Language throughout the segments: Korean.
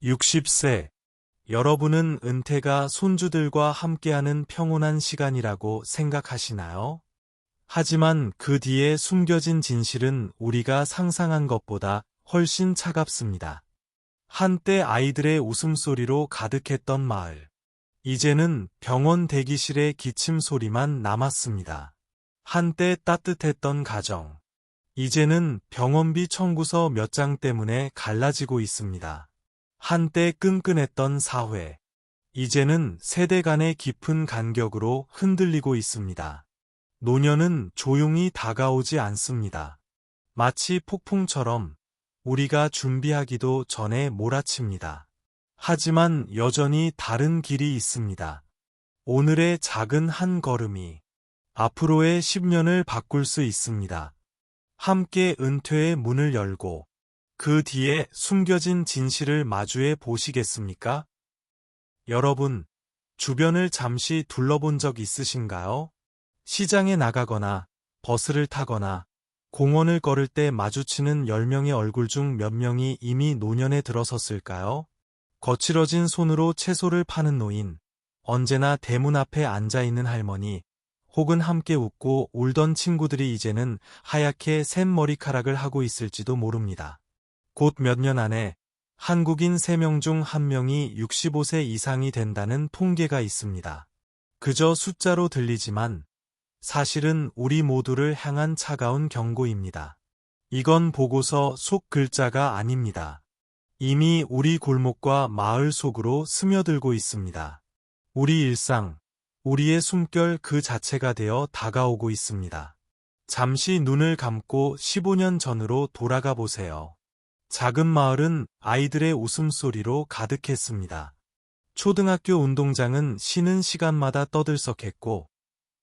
60세. 여러분은 은퇴가 손주들과 함께하는 평온한 시간이라고 생각하시나요? 하지만 그 뒤에 숨겨진 진실은 우리가 상상한 것보다 훨씬 차갑습니다. 한때 아이들의 웃음소리로 가득했던 마을. 이제는 병원 대기실의 기침 소리만 남았습니다. 한때 따뜻했던 가정. 이제는 병원비 청구서 몇 장 때문에 갈라지고 있습니다. 한때 끈끈했던 사회. 이제는 세대 간의 깊은 간격으로 흔들리고 있습니다. 노년은 조용히 다가오지 않습니다. 마치 폭풍처럼 우리가 준비하기도 전에 몰아칩니다. 하지만 여전히 다른 길이 있습니다. 오늘의 작은 한 걸음이 앞으로의 10년을 바꿀 수 있습니다. 함께 은퇴의 문을 열고 그 뒤에 숨겨진 진실을 마주해 보시겠습니까? 여러분, 주변을 잠시 둘러본 적 있으신가요? 시장에 나가거나 버스를 타거나 공원을 걸을 때 마주치는 10명의 얼굴 중 몇 명이 이미 노년에 들어섰을까요? 거칠어진 손으로 채소를 파는 노인, 언제나 대문 앞에 앉아있는 할머니, 혹은 함께 웃고 울던 친구들이 이제는 하얗게 샌 머리카락을 하고 있을지도 모릅니다. 곧 몇 년 안에 한국인 3명 중 1명이 65세 이상이 된다는 통계가 있습니다. 그저 숫자로 들리지만 사실은 우리 모두를 향한 차가운 경고입니다. 이건 보고서 속 글자가 아닙니다. 이미 우리 골목과 마을 속으로 스며들고 있습니다. 우리 일상, 우리의 숨결 그 자체가 되어 다가오고 있습니다. 잠시 눈을 감고 15년 전으로 돌아가 보세요. 작은 마을은 아이들의 웃음소리로 가득했습니다. 초등학교 운동장은 쉬는 시간마다 떠들썩했고,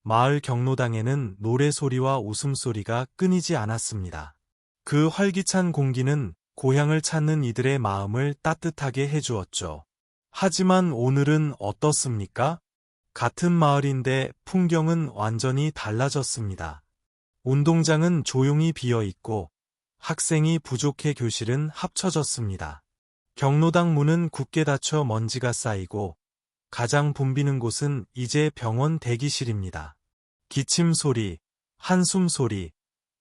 마을 경로당에는 노래소리와 웃음소리가 끊이지 않았습니다. 그 활기찬 공기는 고향을 찾는 이들의 마음을 따뜻하게 해주었죠. 하지만 오늘은 어떻습니까? 같은 마을인데 풍경은 완전히 달라졌습니다. 운동장은 조용히 비어 있고, 학생이 부족해 교실은 합쳐졌습니다. 경로당 문은 굳게 닫혀 먼지가 쌓이고 가장 붐비는 곳은 이제 병원 대기실입니다. 기침 소리, 한숨 소리,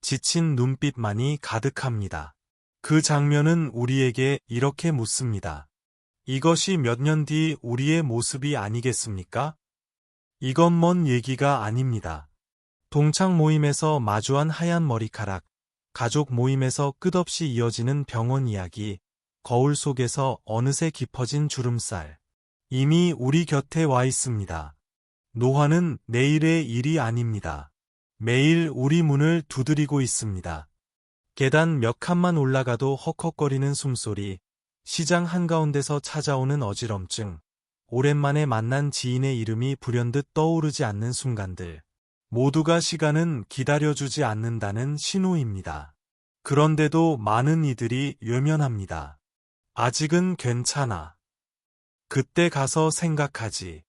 지친 눈빛만이 가득합니다. 그 장면은 우리에게 이렇게 묻습니다. 이것이 몇 년 뒤 우리의 모습이 아니겠습니까? 이건 먼 얘기가 아닙니다. 동창 모임에서 마주한 하얀 머리카락, 가족 모임에서 끝없이 이어지는 병원 이야기, 거울 속에서 어느새 깊어진 주름살. 이미 우리 곁에 와 있습니다. 노화는 내일의 일이 아닙니다. 매일 우리 문을 두드리고 있습니다. 계단 몇 칸만 올라가도 헉헉거리는 숨소리, 시장 한가운데서 찾아오는 어지럼증, 오랜만에 만난 지인의 이름이 불현듯 떠오르지 않는 순간들. 모두가 시간은 기다려주지 않는다는 신호입니다. 그런데도 많은 이들이 외면합니다. 아직은 괜찮아. 그때 가서 생각하지.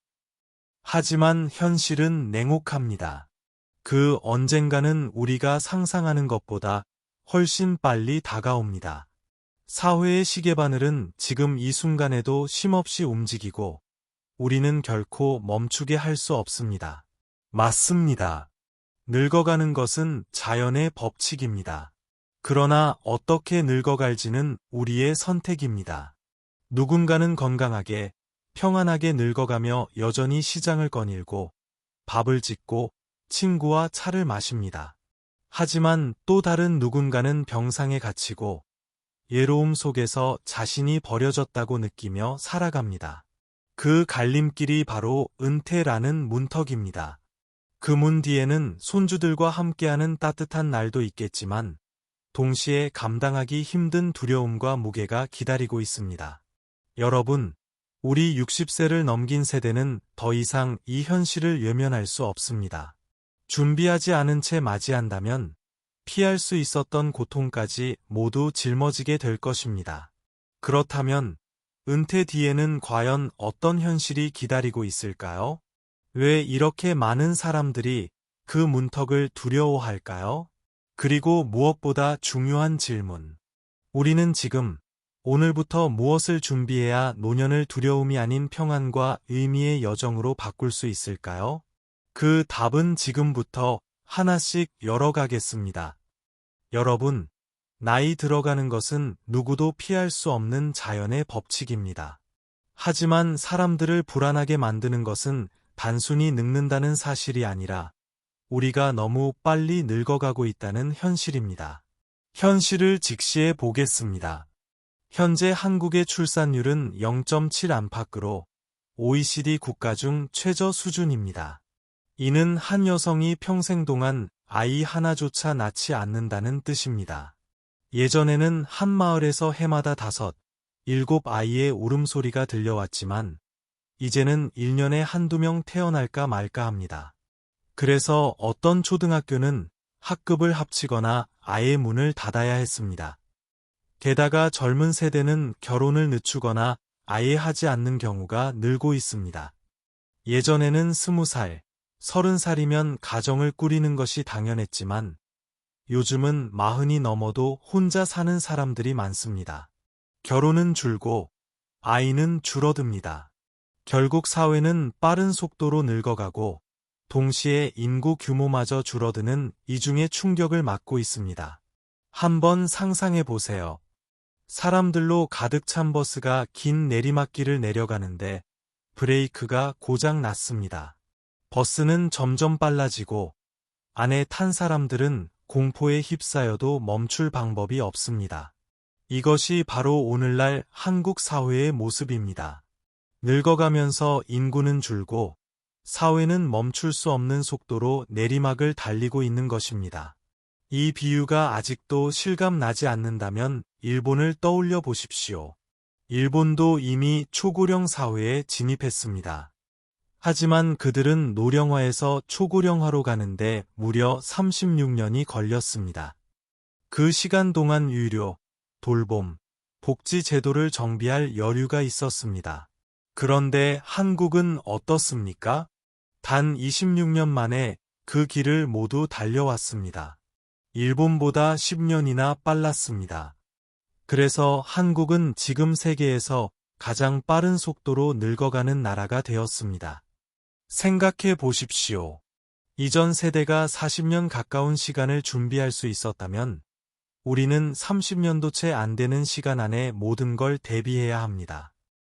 하지만 현실은 냉혹합니다. 그 언젠가는 우리가 상상하는 것보다 훨씬 빨리 다가옵니다. 사회의 시계바늘은 지금 이 순간에도 쉼없이 움직이고 우리는 결코 멈추게 할 수 없습니다. 맞습니다. 늙어가는 것은 자연의 법칙입니다. 그러나 어떻게 늙어갈지는 우리의 선택입니다. 누군가는 건강하게, 평안하게 늙어가며 여전히 시장을 거닐고, 밥을 짓고, 친구와 차를 마십니다. 하지만 또 다른 누군가는 병상에 갇히고, 외로움 속에서 자신이 버려졌다고 느끼며 살아갑니다. 그 갈림길이 바로 은퇴라는 문턱입니다. 그 문 뒤에는 손주들과 함께하는 따뜻한 날도 있겠지만 동시에 감당하기 힘든 두려움과 무게가 기다리고 있습니다. 여러분, 우리 60세를 넘긴 세대는 더 이상 이 현실을 외면할 수 없습니다. 준비하지 않은 채 맞이한다면 피할 수 있었던 고통까지 모두 짊어지게 될 것입니다. 그렇다면 은퇴 뒤에는 과연 어떤 현실이 기다리고 있을까요? 왜 이렇게 많은 사람들이 그 문턱을 두려워할까요? 그리고 무엇보다 중요한 질문. 우리는 지금 오늘부터 무엇을 준비해야 노년을 두려움이 아닌 평안과 의미의 여정으로 바꿀 수 있을까요? 그 답은 지금부터 하나씩 열어가겠습니다. 여러분, 나이 들어가는 것은 누구도 피할 수 없는 자연의 법칙입니다. 하지만 사람들을 불안하게 만드는 것은 단순히 늙는다는 사실이 아니라 우리가 너무 빨리 늙어가고 있다는 현실입니다. 현실을 직시해 보겠습니다. 현재 한국의 출산율은 0.7 안팎으로 OECD 국가 중 최저 수준입니다. 이는 한 여성이 평생 동안 아이 하나조차 낳지 않는다는 뜻입니다. 예전에는 한 마을에서 해마다 5, 7 아이의 울음소리가 들려왔지만 이제는 1년에 한두 명 태어날까 말까 합니다. 그래서 어떤 초등학교는 학급을 합치거나 아예 문을 닫아야 했습니다. 게다가 젊은 세대는 결혼을 늦추거나 아예 하지 않는 경우가 늘고 있습니다. 예전에는 20살, 30살이면 가정을 꾸리는 것이 당연했지만 요즘은 40이 넘어도 혼자 사는 사람들이 많습니다. 결혼은 줄고 아이는 줄어듭니다. 결국 사회는 빠른 속도로 늙어가고 동시에 인구 규모마저 줄어드는 이중의 충격을 맞고 있습니다. 한번 상상해 보세요. 사람들로 가득 찬 버스가 긴 내리막길을 내려가는데 브레이크가 고장 났습니다. 버스는 점점 빨라지고 안에 탄 사람들은 공포에 휩싸여도 멈출 방법이 없습니다. 이것이 바로 오늘날 한국 사회의 모습입니다. 늙어가면서 인구는 줄고 사회는 멈출 수 없는 속도로 내리막을 달리고 있는 것입니다. 이 비유가 아직도 실감나지 않는다면 일본을 떠올려 보십시오. 일본도 이미 초고령 사회에 진입했습니다. 하지만 그들은 노령화에서 초고령화로 가는데 무려 36년이 걸렸습니다. 그 시간 동안 유료, 돌봄, 복지 제도를 정비할 여유가 있었습니다. 그런데 한국은 어떻습니까? 단 26년 만에 그 길을 모두 달려왔습니다. 일본보다 10년이나 빨랐습니다. 그래서 한국은 지금 세계에서 가장 빠른 속도로 늙어가는 나라가 되었습니다. 생각해 보십시오. 이전 세대가 40년 가까운 시간을 준비할 수 있었다면 우리는 30년도 채 안 되는 시간 안에 모든 걸 대비해야 합니다.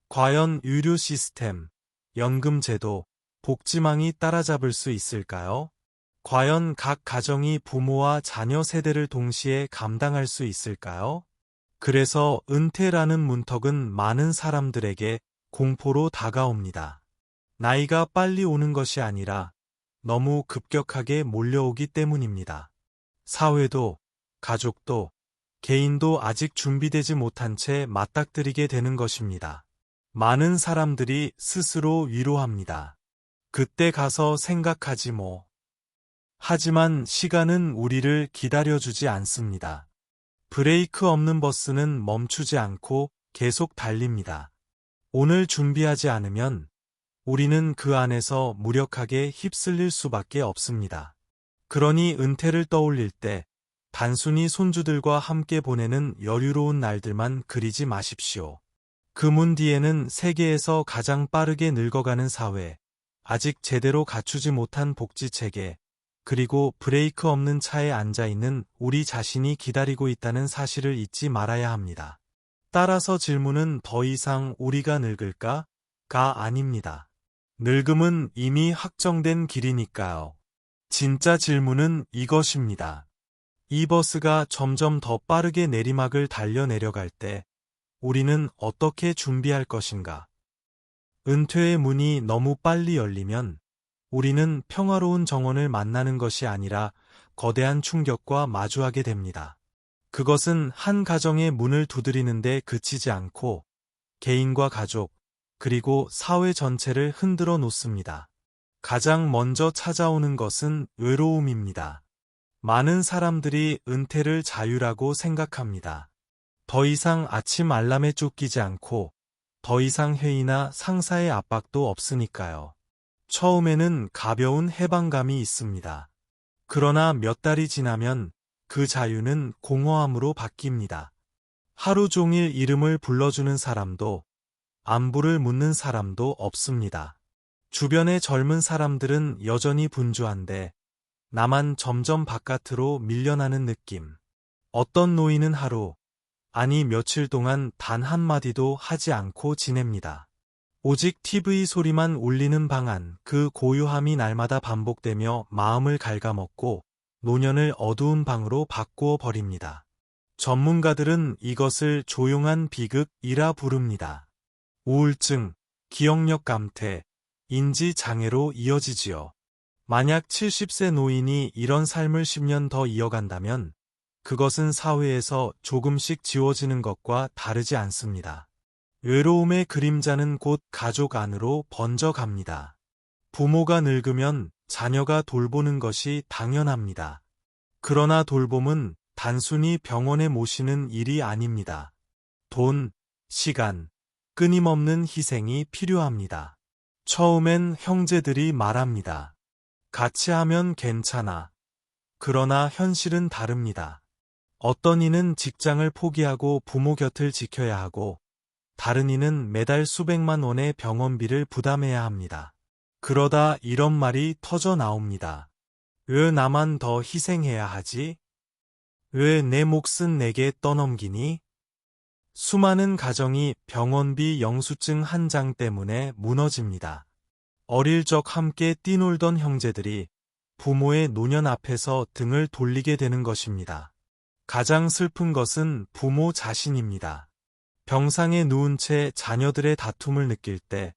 과연 의료 시스템, 연금 제도, 복지망이 따라잡을 수 있을까요? 과연 각 가정이 부모와 자녀 세대를 동시에 감당할 수 있을까요? 그래서 은퇴라는 문턱은 많은 사람들에게 공포로 다가옵니다. 나이가 빨리 오는 것이 아니라 너무 급격하게 몰려오기 때문입니다. 사회도, 가족도, 개인도 아직 준비되지 못한 채 맞닥뜨리게 되는 것입니다. 많은 사람들이 스스로 위로합니다. 그때 가서 생각하지 뭐. 하지만 시간은 우리를 기다려주지 않습니다. 브레이크 없는 버스는 멈추지 않고 계속 달립니다. 오늘 준비하지 않으면 우리는 그 안에서 무력하게 휩쓸릴 수밖에 없습니다. 그러니 은퇴를 떠올릴 때 단순히 손주들과 함께 보내는 여유로운 날들만 그리지 마십시오. 그 문 뒤에는 세계에서 가장 빠르게 늙어가는 사회, 아직 제대로 갖추지 못한 복지체계, 그리고 브레이크 없는 차에 앉아있는 우리 자신이 기다리고 있다는 사실을 잊지 말아야 합니다. 따라서 질문은 더 이상 우리가 늙을까?가 아닙니다. 늙음은 이미 확정된 길이니까요. 진짜 질문은 이것입니다. 이 버스가 점점 더 빠르게 내리막을 달려 내려갈 때 우리는 어떻게 준비할 것인가? 은퇴의 문이 너무 빨리 열리면 우리는 평화로운 정원을 만나는 것이 아니라 거대한 충격과 마주하게 됩니다. 그것은 한 가정의 문을 두드리는데 그치지 않고 개인과 가족, 그리고 사회 전체를 흔들어 놓습니다. 가장 먼저 찾아오는 것은 외로움입니다. 많은 사람들이 은퇴를 자유라고 생각합니다. 더 이상 아침 알람에 쫓기지 않고 더 이상 회의나 상사의 압박도 없으니까요. 처음에는 가벼운 해방감이 있습니다. 그러나 몇 달이 지나면 그 자유는 공허함으로 바뀝니다. 하루 종일 이름을 불러주는 사람도 안부를 묻는 사람도 없습니다. 주변의 젊은 사람들은 여전히 분주한데 나만 점점 바깥으로 밀려나는 느낌. 어떤 노인은 하루, 아니 며칠 동안 단 한마디도 하지 않고 지냅니다. 오직 TV 소리만 울리는 방 안, 그 고요함이 날마다 반복되며 마음을 갉아먹고 노년을 어두운 방으로 바꾸어 버립니다. 전문가들은 이것을 조용한 비극이라 부릅니다. 우울증, 기억력 감퇴, 인지 장애로 이어지지요. 만약 70세 노인이 이런 삶을 10년 더 이어간다면 그것은 사회에서 조금씩 지워지는 것과 다르지 않습니다. 외로움의 그림자는 곧 가족 안으로 번져갑니다. 부모가 늙으면 자녀가 돌보는 것이 당연합니다. 그러나 돌봄은 단순히 병원에 모시는 일이 아닙니다. 돈, 시간, 끊임없는 희생이 필요합니다. 처음엔 형제들이 말합니다. 같이 하면 괜찮아. 그러나 현실은 다릅니다. 어떤 이는 직장을 포기하고 부모 곁을 지켜야 하고, 다른 이는 매달 수백만 원의 병원비를 부담해야 합니다. 그러다 이런 말이 터져 나옵니다. 왜 나만 더 희생해야 하지? 왜 내 몫은 내게 떠넘기니? 수많은 가정이 병원비 영수증 한 장 때문에 무너집니다. 어릴 적 함께 뛰놀던 형제들이 부모의 노년 앞에서 등을 돌리게 되는 것입니다. 가장 슬픈 것은 부모 자신입니다. 병상에 누운 채 자녀들의 다툼을 느낄 때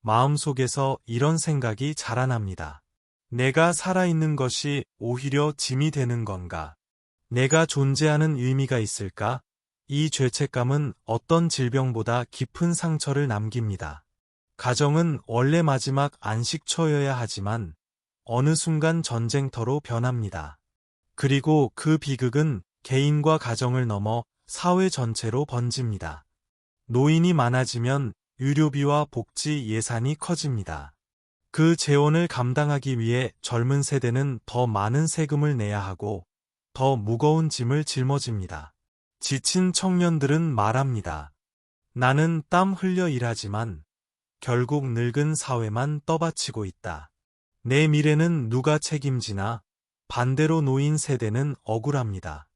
마음속에서 이런 생각이 자라납니다. 내가 살아있는 것이 오히려 짐이 되는 건가? 내가 존재하는 의미가 있을까? 이 죄책감은 어떤 질병보다 깊은 상처를 남깁니다. 가정은 원래 마지막 안식처여야 하지만 어느 순간 전쟁터로 변합니다. 그리고 그 비극은 개인과 가정을 넘어 사회 전체로 번집니다. 노인이 많아지면 의료비와 복지 예산이 커집니다. 그 재원을 감당하기 위해 젊은 세대는 더 많은 세금을 내야 하고 더 무거운 짐을 짊어집니다. 지친 청년들은 말합니다. 나는 땀 흘려 일하지만 결국 늙은 사회만 떠받치고 있다. 내 미래는 누가 책임지나? 반대로 노인 세대는 억울합니다.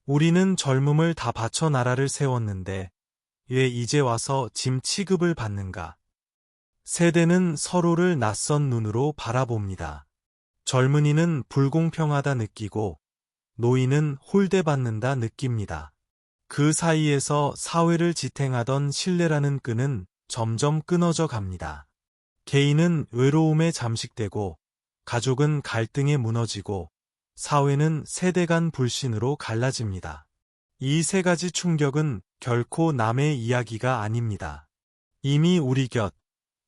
우리는 젊음을 다 바쳐 나라를 세웠는데 왜 이제 와서 짐 취급을 받는가? 세대는 서로를 낯선 눈으로 바라봅니다. 젊은이는 불공평하다 느끼고 노인은 홀대받는다 느낍니다. 그 사이에서 사회를 지탱하던 신뢰라는 끈은 점점 끊어져 갑니다. 개인은 외로움에 잠식되고 가족은 갈등에 무너지고 사회는 세대 간 불신으로 갈라집니다. 이 세 가지 충격은 결코 남의 이야기가 아닙니다. 이미 우리 곁,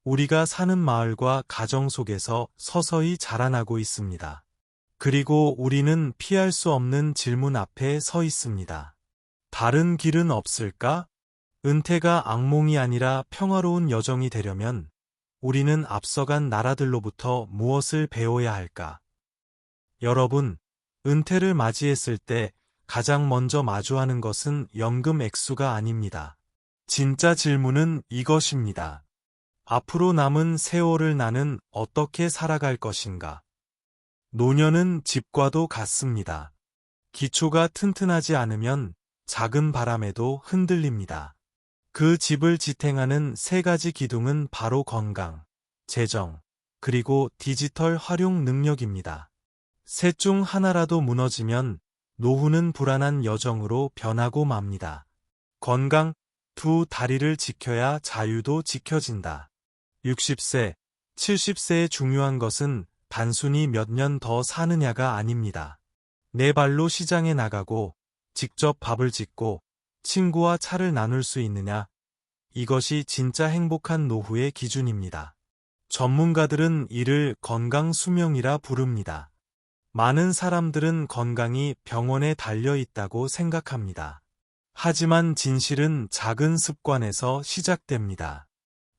우리가 사는 마을과 가정 속에서 서서히 자라나고 있습니다. 그리고 우리는 피할 수 없는 질문 앞에 서 있습니다. 다른 길은 없을까? 은퇴가 악몽이 아니라 평화로운 여정이 되려면 우리는 앞서간 나라들로부터 무엇을 배워야 할까? 여러분, 은퇴를 맞이했을 때 가장 먼저 마주하는 것은 연금 액수가 아닙니다. 진짜 질문은 이것입니다. 앞으로 남은 세월을 나는 어떻게 살아갈 것인가? 노년은 집과도 같습니다. 기초가 튼튼하지 않으면 작은 바람에도 흔들립니다. 그 집을 지탱하는 세 가지 기둥은 바로 건강, 재정, 그리고 디지털 활용 능력입니다. 셋 중 하나라도 무너지면 노후는 불안한 여정으로 변하고 맙니다. 건강, 두 다리를 지켜야 자유도 지켜진다. 60세, 70세에 중요한 것은 단순히 몇 년 더 사느냐가 아닙니다. 내 발로 시장에 나가고 직접 밥을 짓고 친구와 차를 나눌 수 있느냐? 이것이 진짜 행복한 노후의 기준입니다. 전문가들은 이를 건강 수명이라 부릅니다. 많은 사람들은 건강이 병원에 달려 있다고 생각합니다. 하지만 진실은 작은 습관에서 시작됩니다.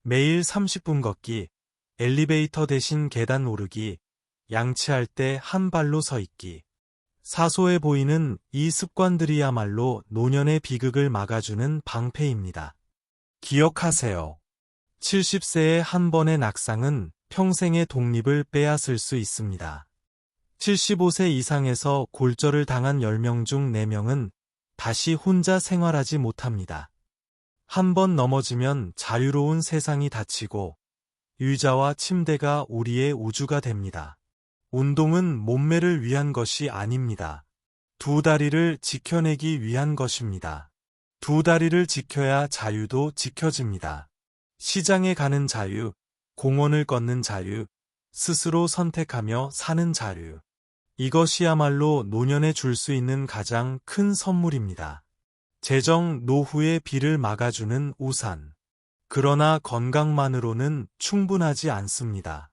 매일 30분 걷기, 엘리베이터 대신 계단 오르기, 양치할 때 한 발로 서 있기. 사소해 보이는 이 습관들이야말로 노년의 비극을 막아주는 방패입니다. 기억하세요. 70세의 한 번의 낙상은 평생의 독립을 빼앗을 수 있습니다. 75세 이상에서 골절을 당한 10명 중 4명은 다시 혼자 생활하지 못합니다. 한 번 넘어지면 자유로운 세상이 닫히고 의자와 침대가 우리의 우주가 됩니다. 운동은 몸매를 위한 것이 아닙니다. 두 다리를 지켜내기 위한 것입니다. 두 다리를 지켜야 자유도 지켜집니다. 시장에 가는 자유, 공원을 걷는 자유, 스스로 선택하며 사는 자유. 이것이야말로 노년에 줄 수 있는 가장 큰 선물입니다. 재정 노후의 비를 막아주는 우산. 그러나 건강만으로는 충분하지 않습니다.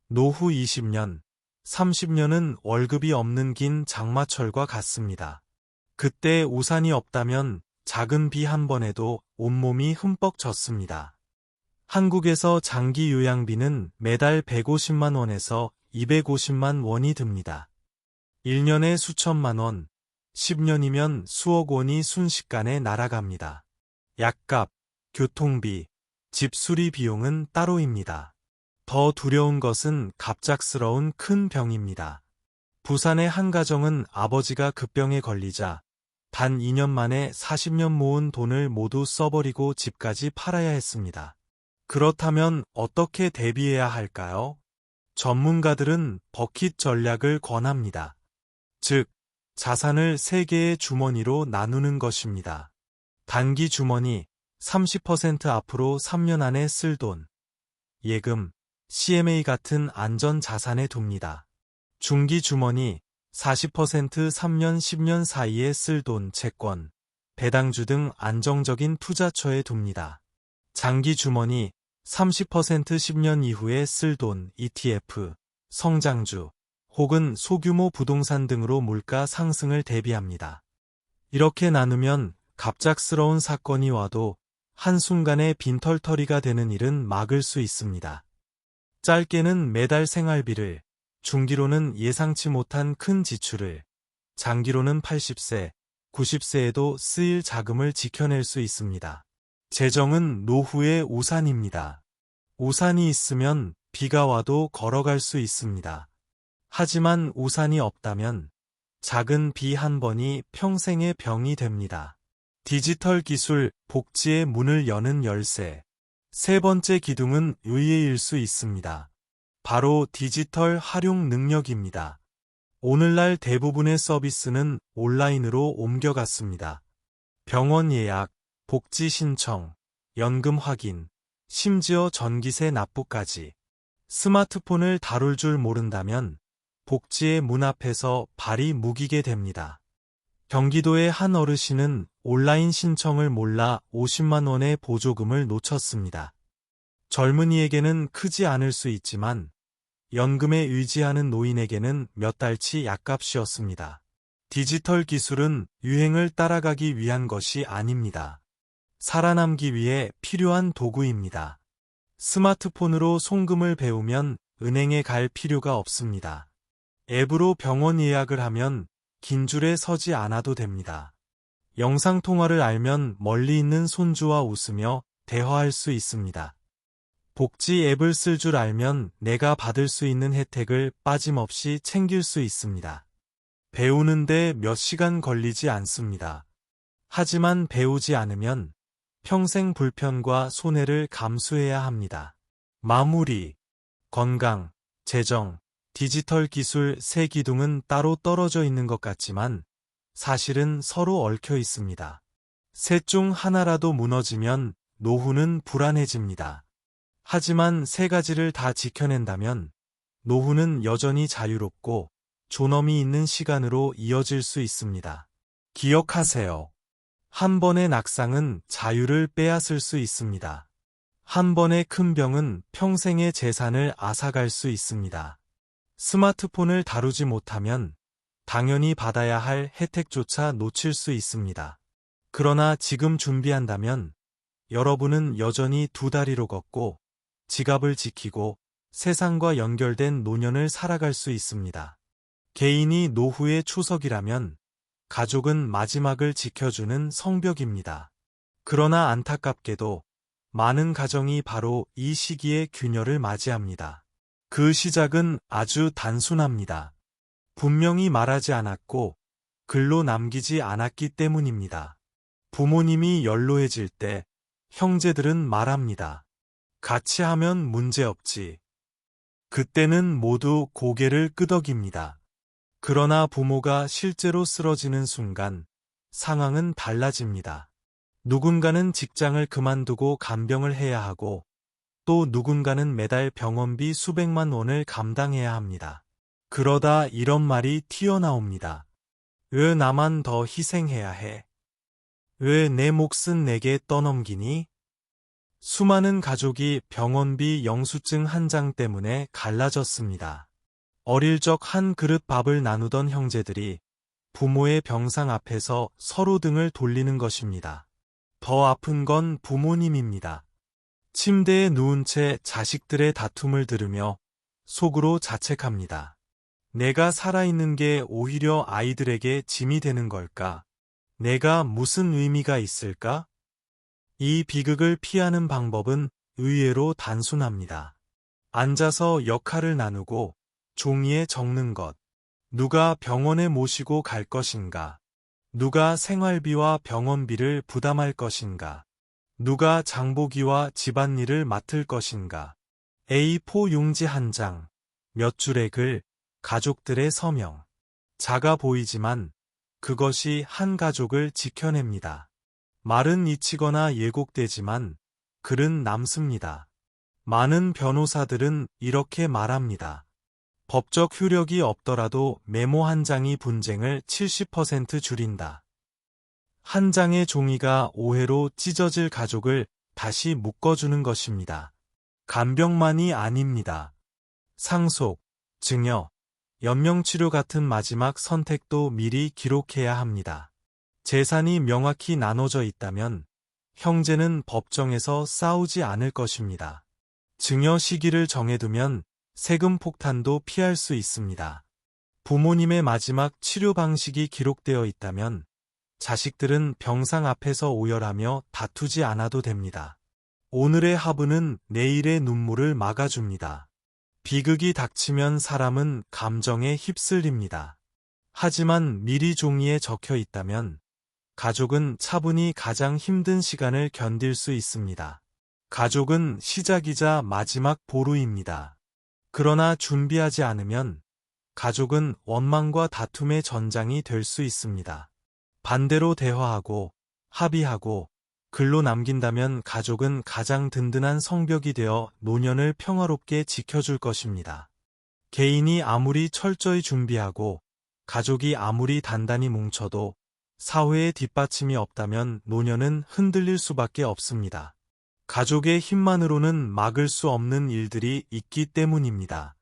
노후 20년, 30년은 월급이 없는 긴 장마철과 같습니다. 그때 우산이 없다면 작은 비 한 번에도 온몸이 흠뻑 젖습니다. 한국에서 장기 요양비는 매달 150만 원에서 250만 원이 듭니다. 1년에 수천만 원, 10년이면 수억 원이 순식간에 날아갑니다. 약값, 교통비, 집 수리 비용은 따로입니다. 더 두려운 것은 갑작스러운 큰 병입니다. 부산의 한 가정은 아버지가 급병에 걸리자 단 2년 만에 40년 모은 돈을 모두 써버리고 집까지 팔아야 했습니다. 그렇다면 어떻게 대비해야 할까요? 전문가들은 버킷 전략을 권합니다. 즉, 자산을 3개의 주머니로 나누는 것입니다. 단기 주머니, 30% 앞으로 3년 안에 쓸 돈. 예금, CMA 같은 안전 자산에 둡니다. 중기 주머니, 40% 3년 10년 사이에 쓸 돈, 채권, 배당주 등 안정적인 투자처에 둡니다. 장기 주머니, 30% 10년 이후에 쓸 돈, ETF, 성장주, 혹은 소규모 부동산 등으로 물가 상승을 대비합니다. 이렇게 나누면 갑작스러운 사건이 와도 한순간에 빈털터리가 되는 일은 막을 수 있습니다. 짧게는 매달 생활비를, 중기로는 예상치 못한 큰 지출을, 장기로는 80세, 90세에도 쓰일 자금을 지켜낼 수 있습니다. 재정은 노후의 우산입니다. 우산이 있으면 비가 와도 걸어갈 수 있습니다. 하지만 우산이 없다면 작은 비 한 번이 평생의 병이 됩니다. 디지털 기술, 복지의 문을 여는 열쇠. 세 번째 기둥은 의외일 수 있습니다. 바로 디지털 활용 능력입니다. 오늘날 대부분의 서비스는 온라인으로 옮겨갔습니다. 병원 예약, 복지 신청, 연금 확인, 심지어 전기세 납부까지. 스마트폰을 다룰 줄 모른다면 복지의 문 앞에서 발이 무기게 됩니다. 경기도의 한 어르신은 온라인 신청을 몰라 50만 원의 보조금을 놓쳤습니다. 젊은이에게는 크지 않을 수 있지만 연금에 의지하는 노인에게는 몇 달치 약값이었습니다. 디지털 기술은 유행을 따라가기 위한 것이 아닙니다. 살아남기 위해 필요한 도구입니다. 스마트폰으로 송금을 배우면 은행에 갈 필요가 없습니다. 앱으로 병원 예약을 하면 긴 줄에 서지 않아도 됩니다. 영상통화를 알면 멀리 있는 손주와 웃으며 대화할 수 있습니다. 복지 앱을 쓸 줄 알면 내가 받을 수 있는 혜택을 빠짐없이 챙길 수 있습니다. 배우는데 몇 시간 걸리지 않습니다. 하지만 배우지 않으면 평생 불편과 손해를 감수해야 합니다. 마무리. 건강, 재정, 디지털 기술 세 기둥은 따로 떨어져 있는 것 같지만 사실은 서로 얽혀 있습니다. 셋 중 하나라도 무너지면 노후는 불안해집니다. 하지만 세 가지를 다 지켜낸다면 노후는 여전히 자유롭고 존엄이 있는 시간으로 이어질 수 있습니다. 기억하세요. 한 번의 낙상은 자유를 빼앗을 수 있습니다. 한 번의 큰 병은 평생의 재산을 앗아갈 수 있습니다. 스마트폰을 다루지 못하면 당연히 받아야 할 혜택조차 놓칠 수 있습니다. 그러나 지금 준비한다면 여러분은 여전히 두 다리로 걷고 지갑을 지키고 세상과 연결된 노년을 살아갈 수 있습니다. 개인이 노후의 초석이라면 가족은 마지막을 지켜주는 성벽입니다. 그러나 안타깝게도 많은 가정이 바로 이 시기에 균열을 맞이합니다. 그 시작은 아주 단순합니다. 분명히 말하지 않았고 글로 남기지 않았기 때문입니다. 부모님이 연로해질 때 형제들은 말합니다. 같이 하면 문제없지. 그때는 모두 고개를 끄덕입니다. 그러나 부모가 실제로 쓰러지는 순간 상황은 달라집니다. 누군가는 직장을 그만두고 간병을 해야 하고 또 누군가는 매달 병원비 수백만 원을 감당해야 합니다. 그러다 이런 말이 튀어나옵니다. 왜 나만 더 희생해야 해? 왜 내 몫은 내게 떠넘기니? 수많은 가족이 병원비 영수증 한 장 때문에 갈라졌습니다. 어릴 적 한 그릇 밥을 나누던 형제들이 부모의 병상 앞에서 서로 등을 돌리는 것입니다. 더 아픈 건 부모님입니다. 침대에 누운 채 자식들의 다툼을 들으며 속으로 자책합니다. 내가 살아있는 게 오히려 아이들에게 짐이 되는 걸까? 내가 무슨 의미가 있을까? 이 비극을 피하는 방법은 의외로 단순합니다. 앉아서 역할을 나누고 종이에 적는 것. 누가 병원에 모시고 갈 것인가? 누가 생활비와 병원비를 부담할 것인가? 누가 장보기와 집안일을 맡을 것인가? A4 용지 한 장, 몇 줄의 글, 가족들의 서명. 작아 보이지만 그것이 한 가족을 지켜냅니다. 말은 잊히거나 예곡되지만 글은 남습니다. 많은 변호사들은 이렇게 말합니다. 법적 효력이 없더라도 메모 한 장이 분쟁을 70% 줄인다. 한 장의 종이가 오해로 찢어질 가족을 다시 묶어주는 것입니다. 간병만이 아닙니다. 상속, 증여, 연명치료 같은 마지막 선택도 미리 기록해야 합니다. 재산이 명확히 나눠져 있다면 형제는 법정에서 싸우지 않을 것입니다. 증여 시기를 정해두면 세금 폭탄도 피할 수 있습니다. 부모님의 마지막 치료 방식이 기록되어 있다면 자식들은 병상 앞에서 오열하며 다투지 않아도 됩니다. 오늘의 하부는 내일의 눈물을 막아줍니다. 비극이 닥치면 사람은 감정에 휩쓸립니다. 하지만 미리 종이에 적혀 있다면 가족은 차분히 가장 힘든 시간을 견딜 수 있습니다. 가족은 시작이자 마지막 보루입니다. 그러나 준비하지 않으면 가족은 원망과 다툼의 전장이 될 수 있습니다. 반대로 대화하고 합의하고 글로 남긴다면 가족은 가장 든든한 성벽이 되어 노년을 평화롭게 지켜줄 것입니다. 개인이 아무리 철저히 준비하고 가족이 아무리 단단히 뭉쳐도 사회의 뒷받침이 없다면 노년은 흔들릴 수밖에 없습니다. 가족의 힘만으로는 막을 수 없는 일들이 있기 때문입니다.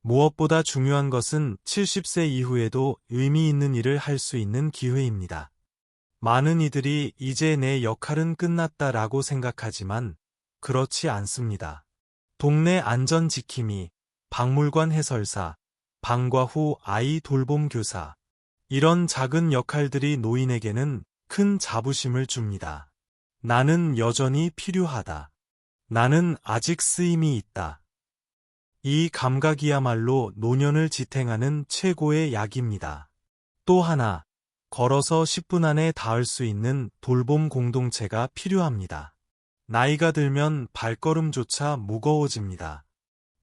무엇보다 중요한 것은 70세 이후에도 의미 있는 일을 할 수 있는 기회입니다. 많은 이들이 이제 내 역할은 끝났다라고 생각하지만 그렇지 않습니다. 동네 안전지킴이, 박물관 해설사, 방과 후 아이 돌봄 교사. 이런 작은 역할들이 노인에게는 큰 자부심을 줍니다. 나는 여전히 필요하다. 나는 아직 쓰임이 있다. 이 감각이야말로 노년을 지탱하는 최고의 약입니다. 또 하나, 걸어서 10분 안에 닿을 수 있는 돌봄 공동체가 필요합니다. 나이가 들면 발걸음조차 무거워집니다.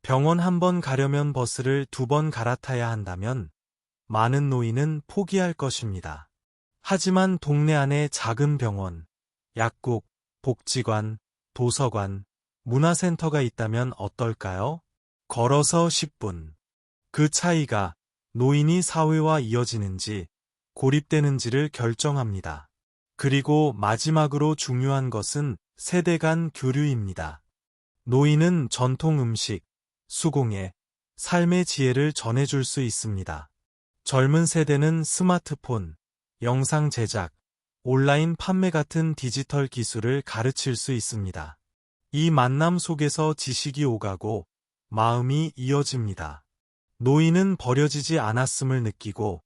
병원 한 번 가려면 버스를 2번 갈아타야 한다면 많은 노인은 포기할 것입니다. 하지만 동네 안에 작은 병원, 약국, 복지관, 도서관, 문화센터가 있다면 어떨까요? 걸어서 10분. 그 차이가 노인이 사회와 이어지는지 고립되는지를 결정합니다. 그리고 마지막으로 중요한 것은 세대 간 교류입니다. 노인은 전통 음식, 수공예, 삶의 지혜를 전해줄 수 있습니다. 젊은 세대는 스마트폰, 영상 제작, 온라인 판매 같은 디지털 기술을 가르칠 수 있습니다. 이 만남 속에서 지식이 오가고 마음이 이어집니다. 노인은 버려지지 않았음을 느끼고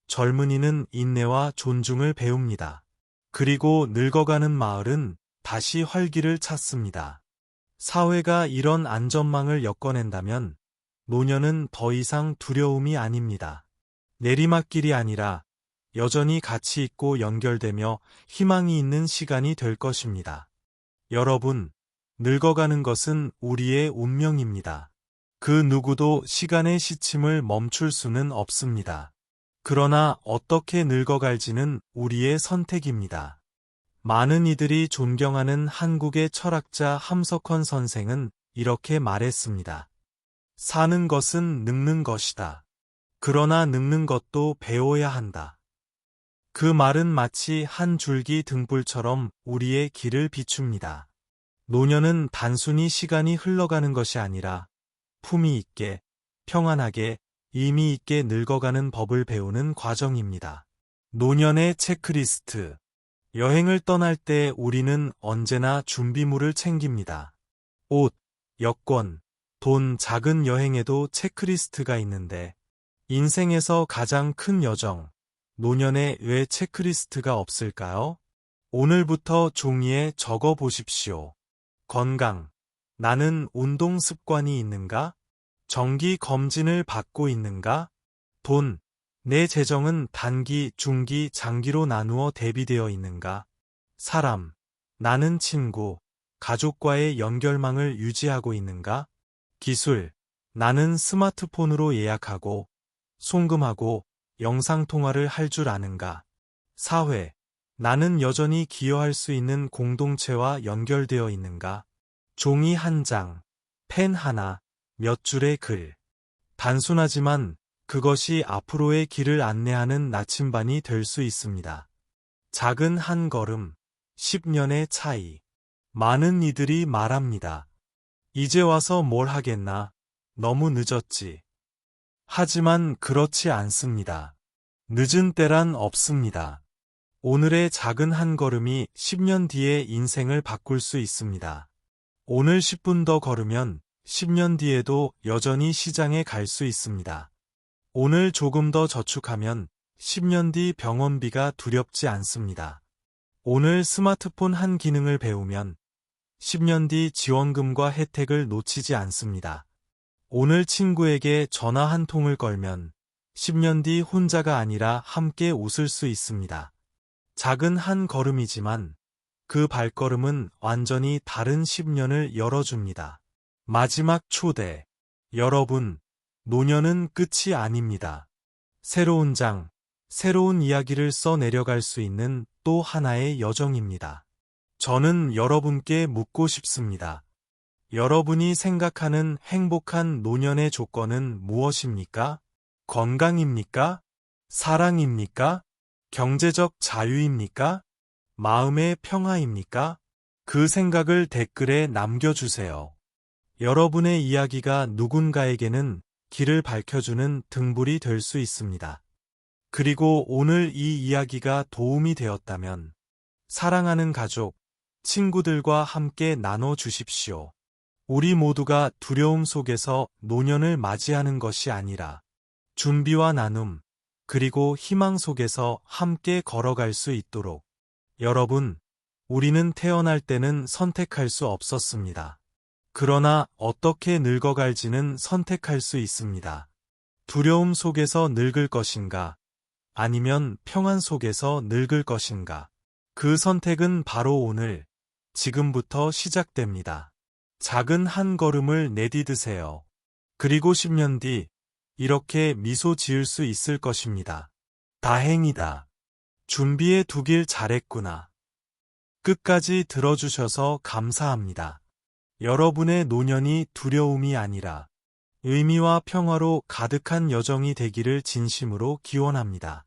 젊은이는 인내와 존중을 배웁니다. 그리고 늙어가는 마을은 다시 활기를 찾습니다. 사회가 이런 안전망을 엮어낸다면 노년은 더 이상 두려움이 아닙니다. 내리막길이 아니라 여전히 가치 있고 연결되며 희망이 있는 시간이 될 것입니다. 여러분, 늙어가는 것은 우리의 운명입니다. 그 누구도 시간의 시침을 멈출 수는 없습니다. 그러나 어떻게 늙어갈지는 우리의 선택입니다. 많은 이들이 존경하는 한국의 철학자 함석헌 선생은 이렇게 말했습니다. 사는 것은 늙는 것이다. 그러나 늙는 것도 배워야 한다. 그 말은 마치 한 줄기 등불처럼 우리의 길을 비춥니다. 노년은 단순히 시간이 흘러가는 것이 아니라 품위 있게, 평안하게, 의미 있게 늙어가는 법을 배우는 과정입니다. 노년의 체크리스트. 여행을 떠날 때 우리는 언제나 준비물을 챙깁니다. 옷, 여권, 돈, 작은 여행에도 체크리스트가 있는데 인생에서 가장 큰 여정, 노년에 왜 체크리스트가 없을까요? 오늘부터 종이에 적어 보십시오. 건강. 나는 운동 습관이 있는가? 정기 검진을 받고 있는가? 돈. 내 재정은 단기, 중기, 장기로 나누어 대비되어 있는가? 사람. 나는 친구, 가족과의 연결망을 유지하고 있는가? 기술. 나는 스마트폰으로 예약하고, 송금하고, 영상통화를 할 줄 아는가? 사회. 나는 여전히 기여할 수 있는 공동체와 연결되어 있는가? 종이 한 장, 펜 하나, 몇 줄의 글. 단순하지만 그것이 앞으로의 길을 안내하는 나침반이 될 수 있습니다. 작은 한 걸음, 10년의 차이. 많은 이들이 말합니다. 이제 와서 뭘 하겠나? 너무 늦었지. 하지만 그렇지 않습니다. 늦은 때란 없습니다. 오늘의 작은 한 걸음이 10년 뒤의 인생을 바꿀 수 있습니다. 오늘 10분 더 걸으면 10년 뒤에도 여전히 시장에 갈 수 있습니다. 오늘 조금 더 저축하면 10년 뒤 병원비가 두렵지 않습니다. 오늘 스마트폰 한 기능을 배우면 10년 뒤 지원금과 혜택을 놓치지 않습니다. 오늘 친구에게 전화 한 통을 걸면 10년 뒤 혼자가 아니라 함께 웃을 수 있습니다. 작은 한 걸음이지만 그 발걸음은 완전히 다른 10년을 열어줍니다. 마지막 초대. 여러분, 노년은 끝이 아닙니다. 새로운 장, 새로운 이야기를 써 내려갈 수 있는 또 하나의 여정입니다. 저는 여러분께 묻고 싶습니다. 여러분이 생각하는 행복한 노년의 조건은 무엇입니까? 건강입니까? 사랑입니까? 경제적 자유입니까? 마음의 평화입니까? 그 생각을 댓글에 남겨주세요. 여러분의 이야기가 누군가에게는 길을 밝혀주는 등불이 될 수 있습니다. 그리고 오늘 이 이야기가 도움이 되었다면 사랑하는 가족, 친구들과 함께 나눠주십시오. 우리 모두가 두려움 속에서 노년을 맞이하는 것이 아니라 준비와 나눔, 그리고 희망 속에서 함께 걸어갈 수 있도록. 여러분, 우리는 태어날 때는 선택할 수 없었습니다. 그러나 어떻게 늙어갈지는 선택할 수 있습니다. 두려움 속에서 늙을 것인가? 아니면 평안 속에서 늙을 것인가? 그 선택은 바로 오늘, 지금부터 시작됩니다. 작은 한 걸음을 내디드세요. 그리고 10년 뒤, 이렇게 미소 지을 수 있을 것입니다. 다행이다. 준비해 두길 잘했구나. 끝까지 들어주셔서 감사합니다. 여러분의 노년이 두려움이 아니라 의미와 평화로 가득한 여정이 되기를 진심으로 기원합니다.